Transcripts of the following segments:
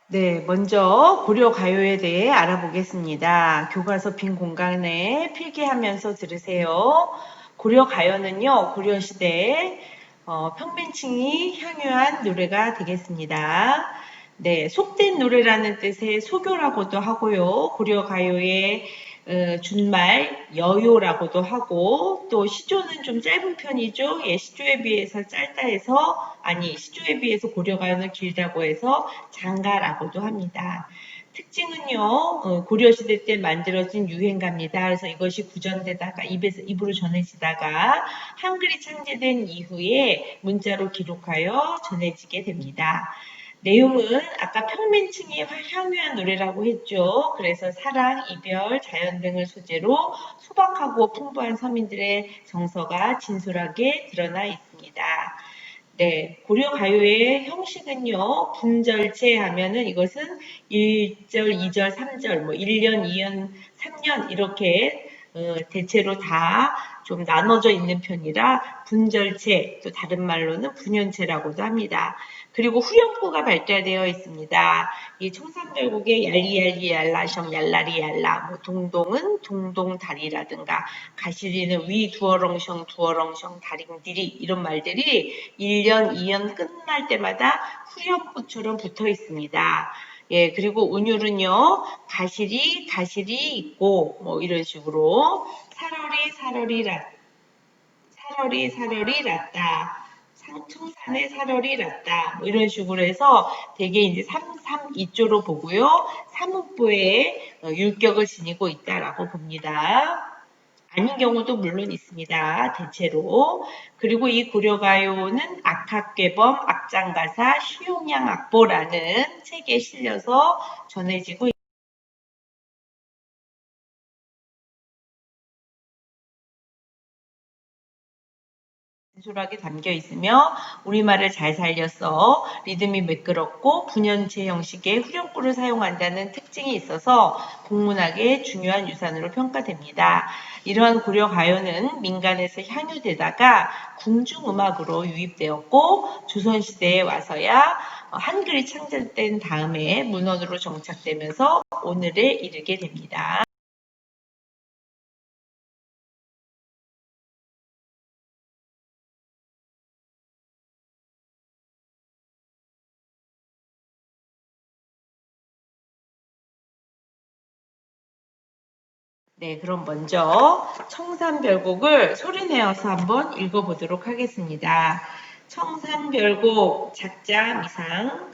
네, 먼저 고려 가요에 대해 알아보겠습니다. 교과서 빈 공간에 필기하면서 들으세요. 고려 가요는요, 고려시대 평민층이 향유한 노래가 되겠습니다. 네, 속된 노래라는 뜻의 소교라고도 하고요. 고려 가요의 준말 여요라고도 하고 또 시조는 좀 짧은 편이죠. 예, 시조에 비해서 짧다 해서 시조에 비해서 고려가요는 길다고 해서 장가라고도 합니다. 특징은요, 고려시대 때 만들어진 유행가입니다. 그래서 이것이 구전되다가 입으로 전해지다가 한글이 창제된 이후에 문자로 기록하여 전해지게 됩니다. 내용은 아까 평민층이 향유한 노래라고 했죠. 그래서 사랑, 이별, 자연 등을 소재로 소박하고 풍부한 서민들의 정서가 진솔하게 드러나 있습니다. 네, 고려 가요의 형식은요, 분절체 하면은 이것은 1절, 2절, 3절, 뭐 1년, 2년, 3년 이렇게 대체로 다 좀 나눠져 있는 편이라 분절체, 또 다른 말로는 분연체라고도 합니다. 그리고 후렴구가 발달되어 있습니다. 이 청산별곡의 얄리얄리 얄라셩 얄라리 얄라, 뭐 동동은 동동다리라든가 가시리는 위 두어렁셩 두어렁셩 다링디리 이런 말들이 1년, 2년 끝날 때마다 후렴구처럼 붙어 있습니다. 예, 그리고 운율은요, 가시리 있고, 뭐 이런 식으로, 사러리 랐다. 청산에 사러리 랐다. 뭐 이런 식으로 해서 되게 이제 332조로 보고요. 사문보에 율격을 지니고 있다라고 봅니다. 아닌 경우도 물론 있습니다. 대체로. 그리고 이 고려가요는 악학괴범, 악장가사, 시용양 악보라는 책에 실려서 전해지고 진솔하게 담겨 있으며 우리말을 잘 살려서 리듬이 매끄럽고 분연체 형식의 후렴구를 사용한다는 특징이 있어서 국문학의 중요한 유산으로 평가됩니다. 이러한 고려 가요는 민간에서 향유되다가 궁중음악으로 유입되었고 조선시대에 와서야 한글이 창작된 다음에 문헌으로 정착되면서 오늘에 이르게 됩니다. 네, 그럼 먼저 청산별곡을 소리내어서 한번 읽어보도록 하겠습니다. 청산별곡 작자 미상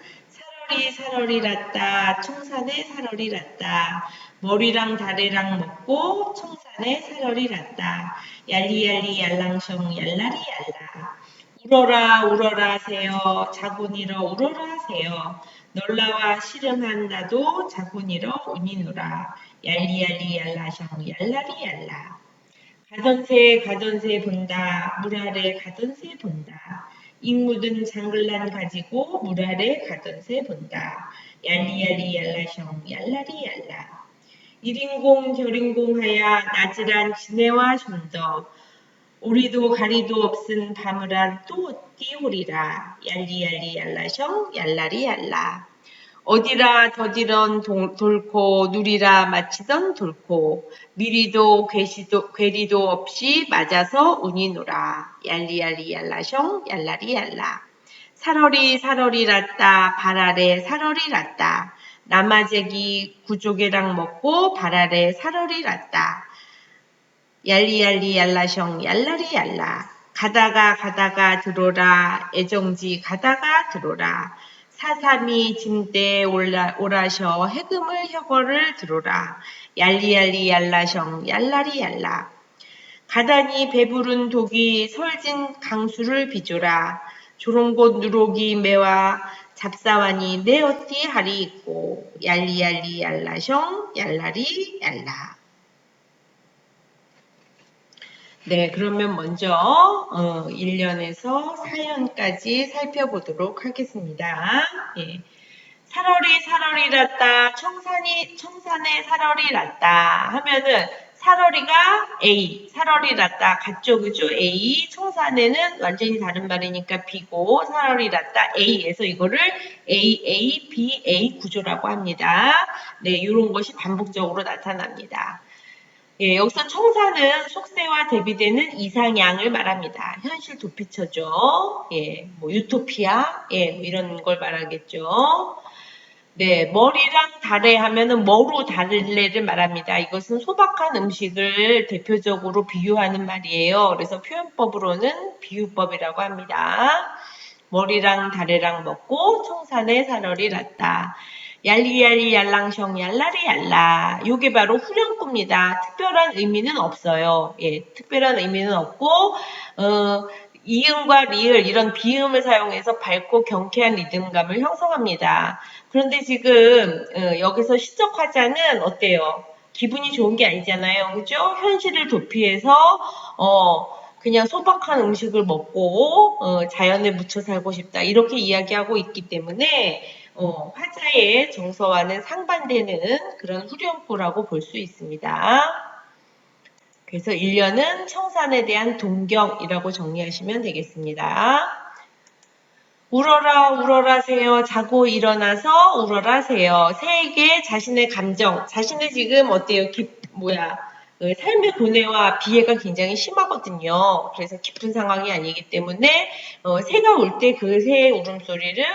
사러리 랐다 청산에 사러리 랐다 머리랑 다리랑 먹고 청산에 사러리 랐다 얄리얄리 얄랑셩 얄라리 얄라 울어라 하세요 자고니러 울어라 하세요 놀라와 씨름한다도 자고니러 운이누라 얄리얄리 얄라셩 얄라리 얄라 가던새 본다 물 아래 가던새 본다 잉 묻은 장글란 가지고 물 아래 가던새 본다 얄리얄리 얄라셩 얄라리 얄라 일인공 저린공 하야 나지란 지네와 좀더 오리도 가리도 없은 밤을한 또 띠오리라 얄리얄리 얄라셩 얄라리 얄라 어디라 더디런 돌코 누리라 마치던 돌코 미리도 괴리도 없이 맞아서 운이노라 얄리얄리 얄라셩 얄라리 얄라 사러리 랐다 발 아래 사러리 랐다 남아제기 구조개랑 먹고 발 아래 사러리 랐다 얄리얄리 얄라셩 얄라리 얄라 가다가 들어라 애정지 가다가 들어라 사삼이 짐대 오라셔 해금을 혀거를 들어라 얄리얄리 얄라셩 얄라리 얄라 가다니 배부른 독이 설진 강수를 비조라 조롱곳 누룩이 매와 잡사와니 내 어띠 하리 있고 얄리얄리 얄라셩 얄라리 얄라 네, 그러면 먼저 1년에서 4년까지 살펴보도록 하겠습니다. 예. 사러리 랐다 청산에 사러리 랐다 하면은 살얼이가 A, 살얼이 낫다 같죠, 그죠? A, 청산에는 완전히 다른 말이니까 B고 살얼이 낫다 A에서 이거를 A, A, B, A 구조라고 합니다. 네, 이런 것이 반복적으로 나타납니다. 예, 여기서 청사는 속세와 대비되는 이상향을 말합니다. 현실 도피처죠. 예, 뭐 유토피아, 예, 뭐 이런 걸 말하겠죠. 네, 머리랑 다래 하면은 뭐로 다를래를 말합니다. 이것은 소박한 음식을 대표적으로 비유하는 말이에요. 그래서 표현법으로는 비유법이라고 합니다. 머리랑 다래랑 먹고 청산에 살얼이 났다. 얄리얄리 얄랑셩 얄라리 얄라. 요게 바로 후렴구입니다. 특별한 의미는 없어요. 예, 특별한 의미는 없고 이음과 리을 이런 비음을 사용해서 밝고 경쾌한 리듬감을 형성합니다. 그런데 지금 여기서 시적 화자는 어때요? 기분이 좋은 게 아니잖아요. 그죠? 현실을 도피해서 그냥 소박한 음식을 먹고 자연에 묻혀 살고 싶다. 이렇게 이야기하고 있기 때문에 화자의 정서와는 상반되는 그런 후렴구라고 볼 수 있습니다. 그래서 1년은 청산에 대한 동경이라고 정리하시면 되겠습니다. 울어라 울어라세요. 자고 일어나서 울어라세요. 새에게 자신의 감정, 자신의 지금 어때요? 삶의 고뇌와 비애가 굉장히 심하거든요. 그래서 기쁜 상황이 아니기 때문에 새가 울 때 그 새의 울음소리를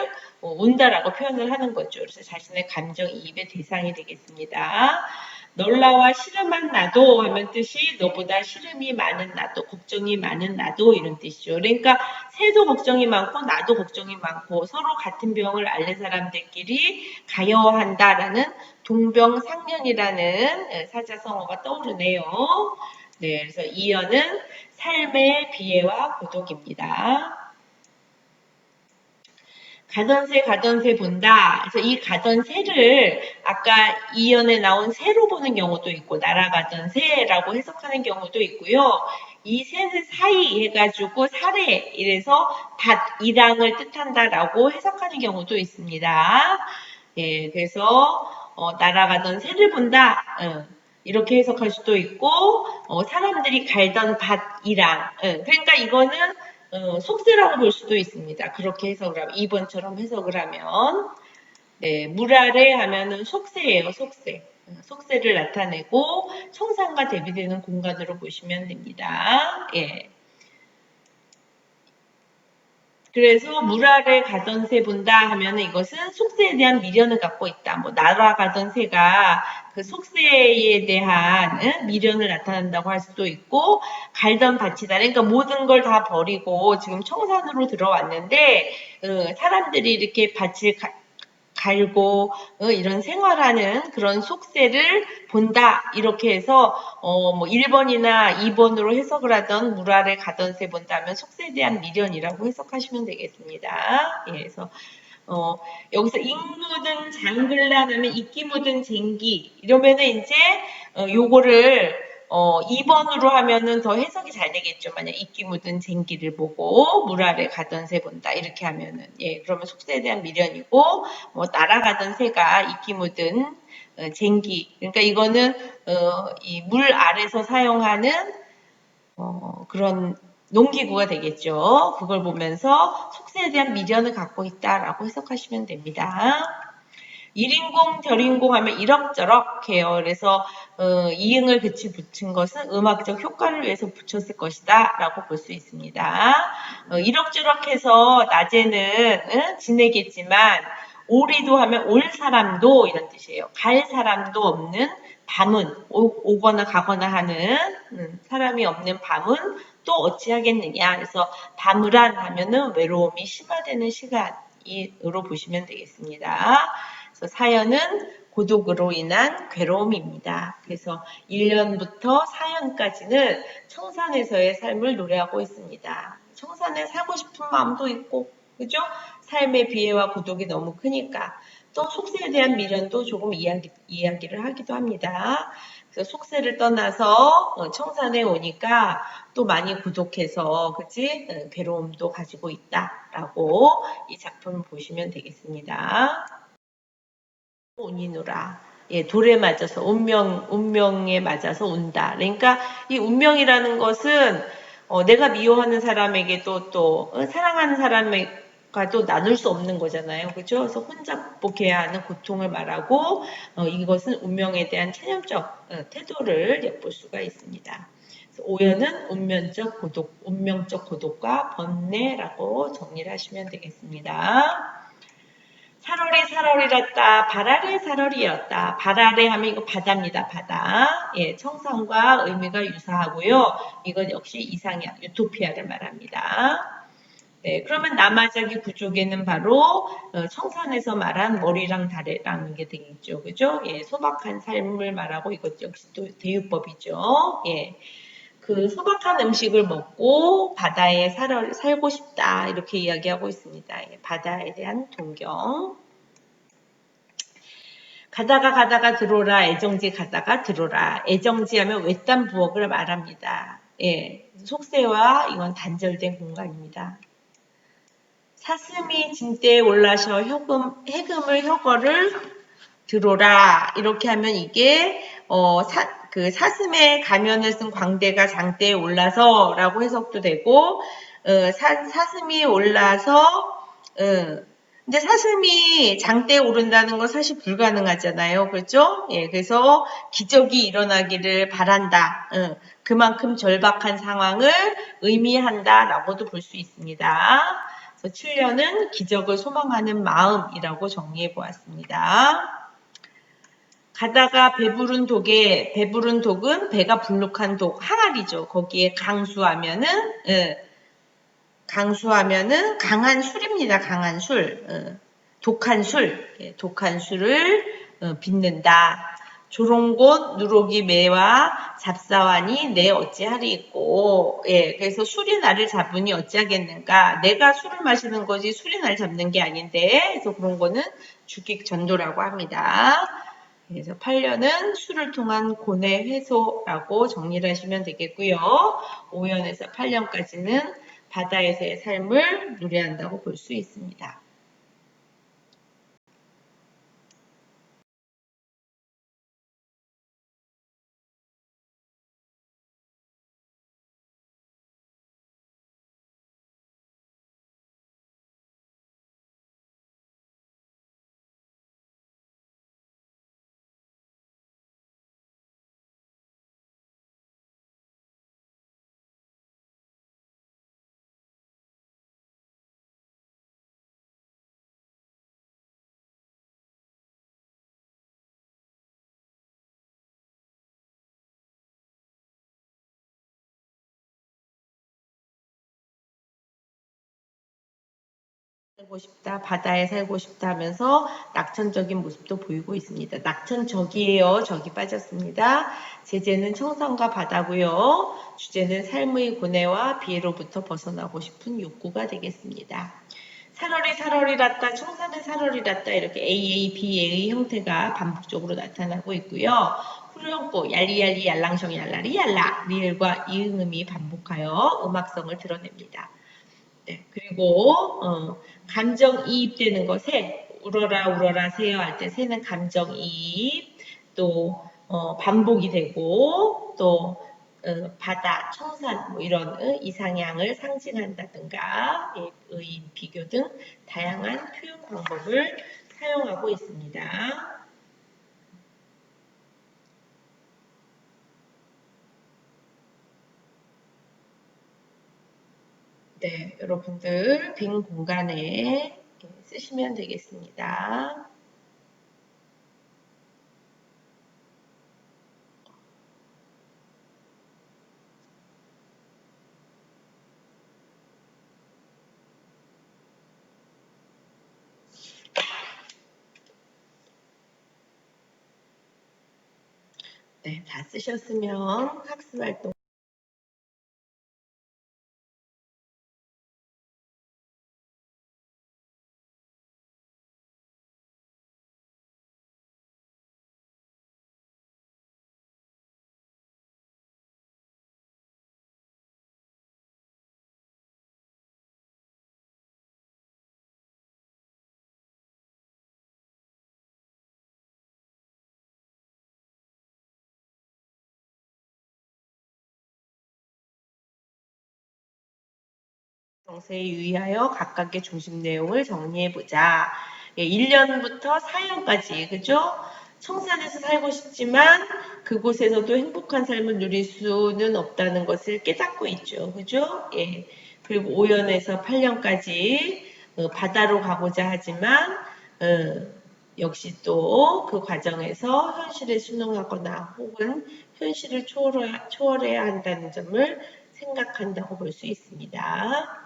운다라고 표현을 하는 거죠. 그래서 자신의 감정이입의 대상이 되겠습니다. 놀라와 시름한 나도 하면 뜻이 너보다 시름이 많은 나도, 걱정이 많은 나도 이런 뜻이죠. 그러니까 새도 걱정이 많고 나도 걱정이 많고 서로 같은 병을 앓는 사람들끼리 가여한다라는 동병상련이라는 사자성어가 떠오르네요. 네, 그래서 이어는 삶의 비애와 고독입니다. 가던 새 본다. 그래서 이 가던 새를 아까 이연에 나온 새로 보는 경우도 있고 날아가던 새라고 해석하는 경우도 있고요. 이 새는 사이 해가지고 사례 이래서 이랑을 뜻한다라고 해석하는 경우도 있습니다. 예, 그래서 날아가던 새를 본다. 이렇게 해석할 수도 있고 사람들이 갈던 밭이랑 그러니까 이거는 속세라고 볼 수도 있습니다. 그렇게 해석을 하면 2번처럼 해석을 하면 네, 물 아래 하면은 속세예요. 속세. 속세를 나타내고 청산과 대비되는 공간으로 보시면 됩니다. 예. 그래서 물 아래 가던 새 본다 하면은 이것은 속세에 대한 미련을 갖고 있다. 뭐 날아가던 새가 그 속세에 대한 미련을 나타낸다고 할 수도 있고 갈던 밭이다. 그러니까 모든 걸 다 버리고 지금 청산으로 들어왔는데 사람들이 이렇게 밭을 갈고 이런 생활하는 그런 속세를 본다 이렇게 해서 뭐 1번이나 2번으로 해석을 하던 물 아래 가던 새 본다면 속세에 대한 미련이라고 해석하시면 되겠습니다. 예, 그래서 여기서 잉 묻은 장글란 하면 이끼 묻은 쟁기 이러면은 이제 요거를 2번으로 하면은 더 해석이 잘 되겠죠. 만약 이끼 묻은 쟁기를 보고 물 아래 가던 새 본다 이렇게 하면은 예 그러면 속세에 대한 미련이고 뭐 날아가던 새가 이끼 묻은 쟁기 그러니까 이거는 이 물 아래서 사용하는 그런 농기구가 되겠죠. 그걸 보면서 속세에 대한 미련을 갖고 있다라고 해석하시면 됩니다. 1인공, 결인공 하면 이럭저럭 해요. 그래서 이응을 그치 붙인 것은 음악적 효과를 위해서 붙였을 것이다 라고 볼 수 있습니다. 이럭저럭 해서 낮에는 지내겠지만 오리도 하면 올 사람도 이런 뜻이에요. 갈 사람도 없는 밤은 오거나 가거나 하는 사람이 없는 밤은 또 어찌하겠느냐. 그래서 밤을한 하면은 외로움이 심화되는 시간으로 보시면 되겠습니다. 그래서 사연은 고독으로 인한 괴로움입니다. 그래서 1년부터 4년까지는 청산에서의 삶을 노래하고 있습니다. 청산에 살고 싶은 마음도 있고, 그죠? 삶의 비애와 고독이 너무 크니까. 또 속세에 대한 미련도 조금 이야기를 하기도 합니다. 그래서 속세를 떠나서 청산에 오니까 또 많이 고독해서, 그치? 괴로움도 가지고 있다라고 이 작품을 보시면 되겠습니다. 오니노라. 예, 돌에 맞아서 운명에 맞아서 운다. 그러니까 이 운명이라는 것은 내가 미워하는 사람에게도 또 사랑하는 사람과도 나눌 수 없는 거잖아요. 그죠? 그래서 혼자 극복해야 하는 고통을 말하고 이것은 운명에 대한 체념적 태도를 엿볼 수가 있습니다. 오연은 운명적 고독과 번뇌라고 정리를 하시면 되겠습니다. 살월이 살월이었다. 발아래 살월이었다. 발아래 하면 이거 바다입니다. 바다. 예, 청산과 의미가 유사하고요. 이건 역시 이상향, 유토피아를 말합니다. 네, 그러면 남아자기 구족에는 바로 청산에서 말한 머리랑 다리라는 게 되겠죠. 그죠? 예, 소박한 삶을 말하고 이것 역시 또 대유법이죠. 예. 그 소박한 음식을 먹고 바다에 살고 싶다 이렇게 이야기하고 있습니다. 예, 바다에 대한 동경. 가다가 들어오라 애정지 가다가 들어오라 애정지 하면 외딴 부엌을 말합니다. 예, 속세와 이건 단절된 공간입니다. 사슴이 진대에 올라서 해금을 혀거를 들어라 이렇게 하면 이게 그 사슴의 가면을 쓴 광대가 장대에 올라서라고 해석도 되고 사슴이 올라서 근데 사슴이 장대에 오른다는 건 사실 불가능하잖아요. 그렇죠? 예, 그래서 기적이 일어나기를 바란다. 그만큼 절박한 상황을 의미한다라고도 볼 수 있습니다. 그래서 7년은 기적을 소망하는 마음이라고 정리해 보았습니다. 가다가 배부른 독은 배가 불룩한 독, 항아리죠. 거기에 강수하면은 강한 술입니다. 강한 술. 독한 술. 예, 독한 술을 빚는다. 조롱곳 누룩이 매와 잡사하니 내 어찌하리있고 예, 그래서 술이 나를 잡으니 어찌하겠는가 내가 술을 마시는 거지 술이 나를 잡는 게 아닌데 그래서 그런 거는 주객전도라고 합니다. 그래서 8년은 술을 통한 고뇌 해소라고 정리를 하시면 되겠고요. 5년에서 8년까지는 바다에서의 삶을 누려한다고 볼 수 있습니다. 살고 싶다, 바다에 살고 싶다 하면서 낙천적인 모습도 보이고 있습니다. 낙천적이에요. 적이 빠졌습니다. 제재는 청산과 바다고요. 주제는 삶의 고뇌와 비애로부터 벗어나고 싶은 욕구가 되겠습니다. 살얼이랐다, 청산은 살얼이랐다 이렇게 AA, BA의 형태가 반복적으로 나타나고 있고요. 후렴구 얄리얄리 얄랑숑 얄라리 얄라 리을과 이응음이 반복하여 음악성을 드러냅니다. 네, 그리고 감정이입되는 것에 울어라 새요 할 때 새는 감정이입 또 반복이 되고 또 바다, 청산 뭐 이런 이상향을 상징한다든가 예, 의인, 비교 등 다양한 표현 방법을 사용하고 있습니다. 네, 여러분들 빈 공간에 쓰시면 되겠습니다. 네, 다 쓰셨으면 학습활동 정세에 유의하여 각각의 중심 내용을 정리해보자. 1년부터 4년까지, 그죠? 청산에서 살고 싶지만 그곳에서도 행복한 삶을 누릴 수는 없다는 것을 깨닫고 있죠. 그죠? 예. 그리고 5년에서 8년까지 바다로 가고자 하지만 역시 또 그 과정에서 현실에 순응하거나 혹은 현실을 초월해야 한다는 점을 생각한다고 볼 수 있습니다.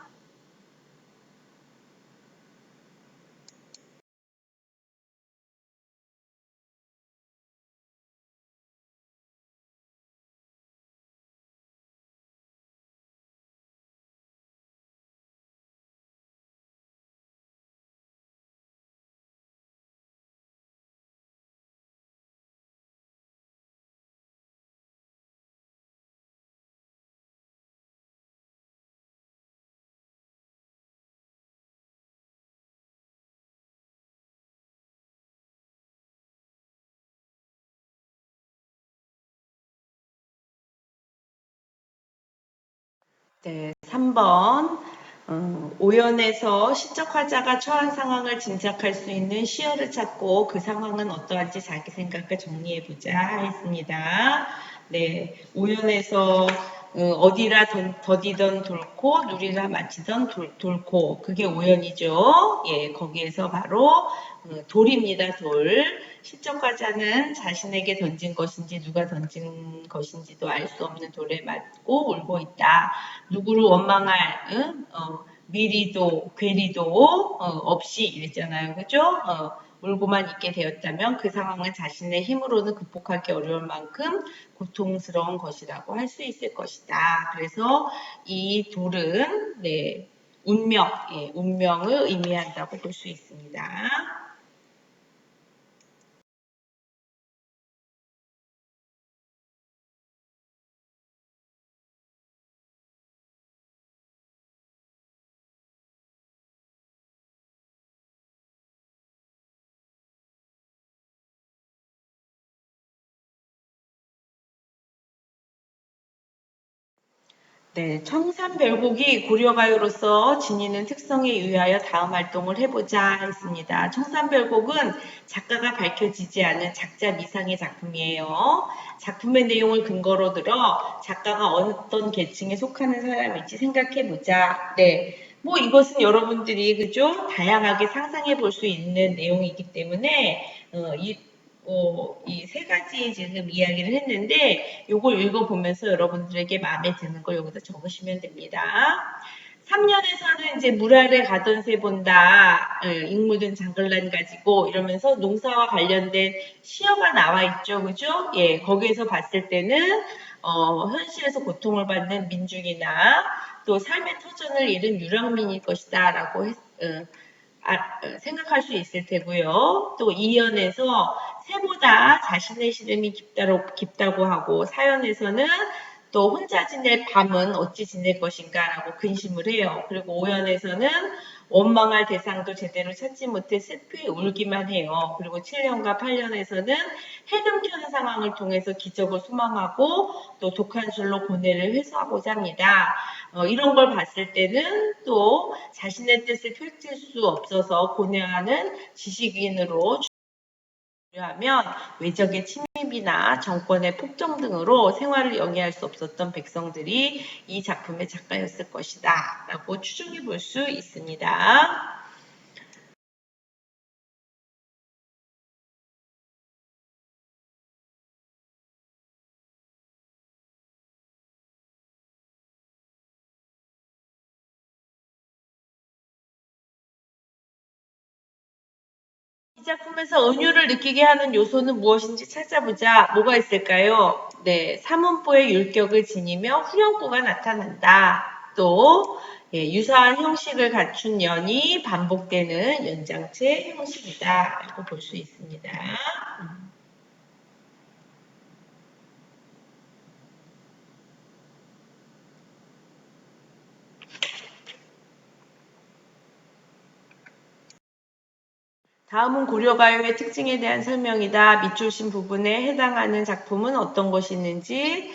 네, 3번. 오연에서 시적 화자가 처한 상황을 짐작할 수 있는 시어를 찾고 그 상황은 어떠한지 자기 생각을 정리해보자 했습니다. 네, 오연에서 어디라 더디던 돌고 누리라 마치던 돌고 그게 오연이죠. 예, 거기에서 바로 돌입니다. 돌. 시적 화자는 자신에게 던진 것인지 누가 던진 것인지도 알 수 없는 돌에 맞고 울고 있다. 누구를 원망할 미리도 괴리도 없이 이랬잖아요. 그죠? 울고만 있게 되었다면 그 상황은 자신의 힘으로는 극복하기 어려울 만큼 고통스러운 것이라고 할 수 있을 것이다. 그래서 이 돌은 네, 운명, 예, 운명을 의미한다고 볼 수 있습니다. 네, 청산별곡이 고려가요로서 지니는 특성에 의하여 다음 활동을 해보자 했습니다. 청산별곡은 작가가 밝혀지지 않은 작자 미상의 작품이에요. 작품의 내용을 근거로 들어 작가가 어떤 계층에 속하는 사람일지 생각해보자. 네, 뭐 이것은 여러분들이 그죠? 다양하게 상상해 볼 수 있는 내용이기 때문에 이 세 가지 지금 이야기를 했는데 요걸 읽어보면서 여러분들에게 마음에 드는 걸 여기다 적으시면 됩니다. 3년에서는 이제 물 아래 가던 새 본다, 익묻은 장글란 가지고 이러면서 농사와 관련된 시어가 나와 있죠, 그죠? 예, 거기에서 봤을 때는 현실에서 고통을 받는 민중이나 또 삶의 터전을 잃은 유랑민일 것이다라고 생각할 수 있을 테고요. 또 2연에서 새보다 자신의 시름이 깊다고 하고 4연에서는 또 혼자 지낼 밤은 어찌 지낼 것인가 라고 근심을 해요. 그리고 5연에서는 원망할 대상도 제대로 찾지 못해 슬피 울기만 해요. 그리고 7년과 8년에서는 해금켜는 상황을 통해서 기적을 소망하고 또 독한 술로 고뇌를 회수하고자 합니다. 이런 걸 봤을 때는 또 자신의 뜻을 펼칠 수 없어서 고뇌하는 지식인으로 하면 외적의 침입이나 정권의 폭정 등으로 생활을 영위할 수 없었던 백성들이 이 작품의 작가였을 것이다 라고 추정해 볼 수 있습니다. 이 작품에서 은유를 느끼게 하는 요소는 무엇인지 찾아보자. 뭐가 있을까요? 네, 사문보의 율격을 지니며 후렴구가 나타난다. 또 유사한 형식을 갖춘 연이 반복되는 연장체 형식이다. 라고 볼 수 있습니다. 다음은 고려가요의 특징에 대한 설명이다. 밑줄신 부분에 해당하는 작품은 어떤 것이 있는지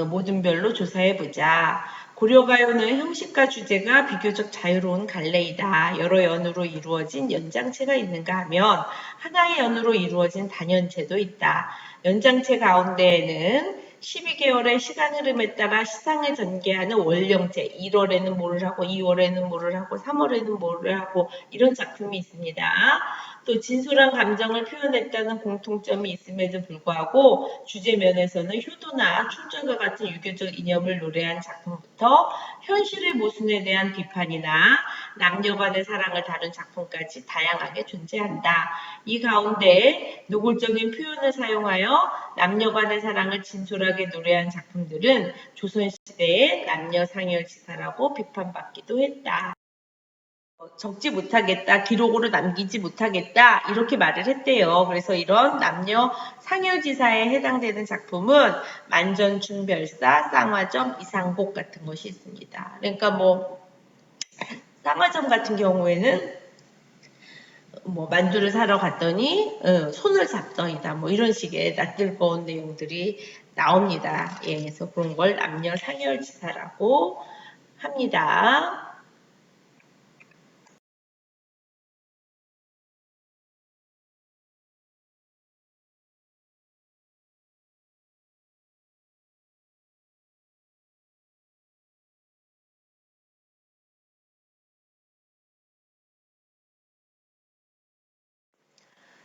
모든 별로 조사해보자. 고려가요는 형식과 주제가 비교적 자유로운 갈래이다. 여러 연으로 이루어진 연장체가 있는가 하면 하나의 연으로 이루어진 단연체도 있다. 연장체 가운데에는 12개월의 시간 흐름에 따라 시상을 전개하는 월령체, 1월에는 뭐를 하고 2월에는 뭐를 하고 3월에는 뭐를 하고 이런 작품이 있습니다. 또 진솔한 감정을 표현했다는 공통점이 있음에도 불구하고 주제 면에서는 효도나 충절과 같은 유교적 이념을 노래한 작품부터 현실의 모순에 대한 비판이나 남녀 간의 사랑을 다룬 작품까지 다양하게 존재한다. 이 가운데 노골적인 표현을 사용하여 남녀 간의 사랑을 진솔하게 노래한 작품들은 조선시대의 남녀 상열지사라고 비판받기도 했다. 적지 못하겠다, 기록으로 남기지 못하겠다 이렇게 말을 했대요. 그래서 이런 남녀 상여지사에 해당되는 작품은 만전춘별사, 쌍화점, 이상곡 같은 것이 있습니다. 그러니까 뭐 쌍화점 같은 경우에는 뭐 만두를 사러 갔더니 손을 잡더이다 뭐 이런 식의 낯뜨거운 내용들이 나옵니다. 예, 그래서 그런 걸 남녀 상여지사라고 합니다.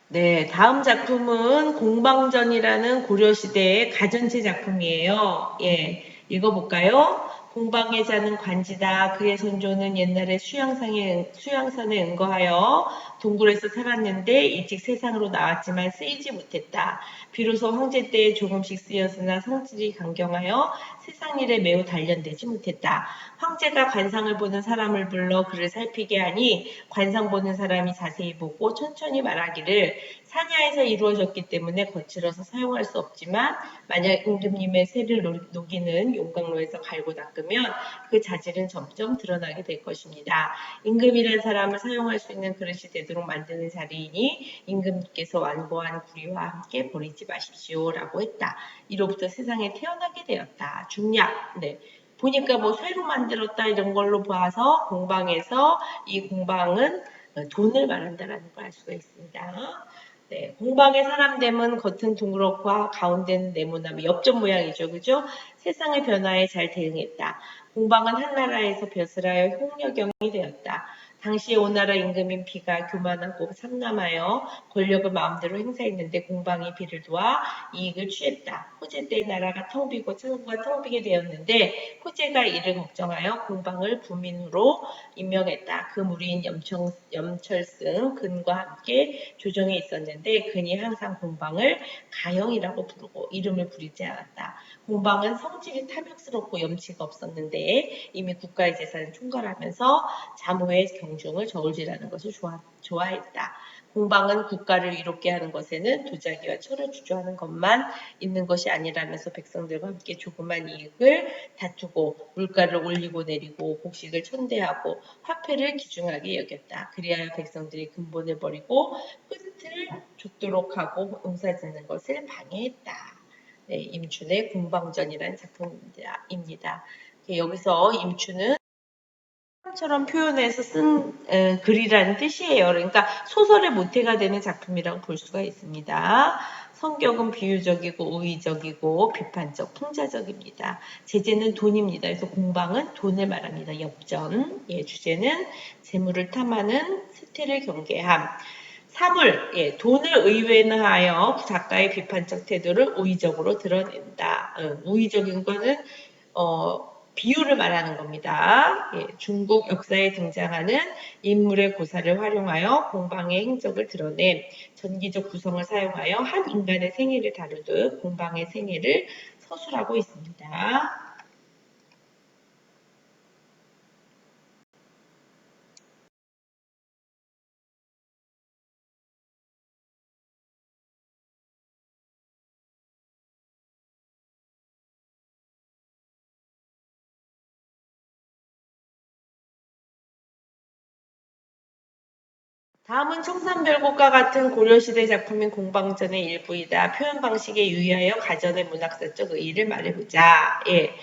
네, 다음 작품은 공방전이라는 고려시대의 가전체 작품이에요. 예, 읽어볼까요? 공방에 자는 관지다. 그의 손조는 옛날에 수양선에 응거하여 동굴에서 살았는데 일찍 세상으로 나왔지만 쓰이지 못했다. 비로소 황제 때에 조금씩 쓰였으나 성질이 강경하여 세상 일에 매우 단련되지 못했다. 황제가 관상을 보는 사람을 불러 그를 살피게 하니 관상 보는 사람이 자세히 보고 천천히 말하기를 사냐에서 이루어졌기 때문에 거칠어서 사용할 수 없지만 만약 임금님의 새를 녹이는 용광로에서 갈고 닦으면 그 자질은 점점 드러나게 될 것입니다. 임금이란 사람을 사용할 수 있는 그릇이 되도록 만드는 자리이니 임금님께서 완고한 구리와 함께 버리지 마십시오 라고 했다. 이로부터 세상에 태어나게 되었다. 중략. 네. 보니까 뭐 쇠로 만들었다 이런 걸로 봐서 공방에서 이 공방은 돈을 말한다라는 걸 알 수가 있습니다. 네, 공방의 사람됨은 겉은 둥그렇고 가운데는 네모나며 엽전 모양이죠. 그죠? 세상의 변화에 잘 대응했다. 공방은 한나라에서 벼슬하여 홍려경이 되었다. 당시 오나라 임금인 비가 교만하고 삼남하여 권력을 마음대로 행사했는데 공방이 비를 도와 이익을 취했다. 호재 때 나라가 텅 비고 천국가 텅 비게 되었는데 호재가 이를 걱정하여 공방을 부민으로 임명했다. 그 무리인 염철승 근과 함께 조정에 있었는데 근이 항상 공방을 가영이라고 부르고 이름을 부리지 않았다. 공방은 성질이 탐욕스럽고 염치가 없었는데 이미 국가의 재산을 총괄하면서 자모의 경중을 저울질하는 것을 좋아했다. 공방은 국가를 이롭게 하는 것에는 도자기와 철을 주저하는 것만 있는 것이 아니라면서 백성들과 함께 조그만 이익을 다투고 물가를 올리고 내리고 곡식을 천대하고 화폐를 기중하게 여겼다. 그리하여 백성들이 근본을 버리고 흙을 좁도록 하고 농사짓는 것을 방해했다. 네, 임춘의 공방전이라는 작품입니다. 여기서 임춘은 처럼 표현해서 쓴 글이라는 뜻이에요. 그러니까 소설의 모태가 되는 작품이라고 볼 수가 있습니다. 성격은 비유적이고 우의적이고 비판적, 풍자적입니다. 제재는 돈입니다. 그래서 공방은 돈을 말합니다. 엽전. 예, 주제는 재물을 탐하는 세태를 경계함. 사물, 예, 돈을 의외하여 작가의 비판적 태도를 우의적으로 드러낸다. 우의적인 거는 비유를 말하는 겁니다. 예, 중국 역사에 등장하는 인물의 고사를 활용하여 공방의 행적을 드러낸 전기적 구성을 사용하여 한 인간의 생애를 다루듯 공방의 생애를 서술하고 있습니다. 다음은 청산별곡과 같은 고려시대 작품인 공방전의 일부이다. 표현 방식에 유의하여 가전의 문학사적 의의를 말해보자. 예.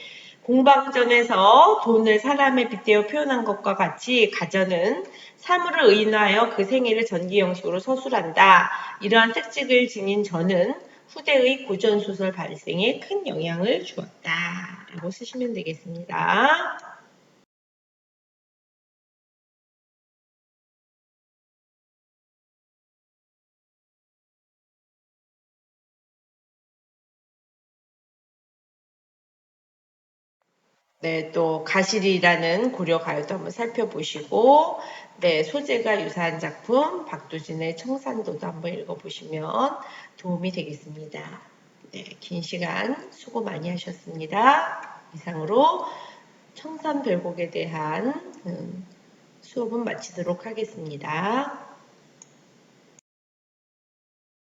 공방전에서 돈을 사람에 빗대어 표현한 것과 같이 가전은 사물을 의인화하여 그 생애를 전기 형식으로 서술한다. 이러한 특징을 지닌 저는 후대의 고전소설 발생에 큰 영향을 주었다. 라고 쓰시면 되겠습니다. 네, 또 가실이라는 고려 가요도 한번 살펴보시고, 네, 소재가 유사한 작품 박두진의 청산도도 한번 읽어보시면 도움이 되겠습니다. 네, 긴 시간 수고 많이 하셨습니다. 이상으로 청산별곡에 대한 수업은 마치도록 하겠습니다.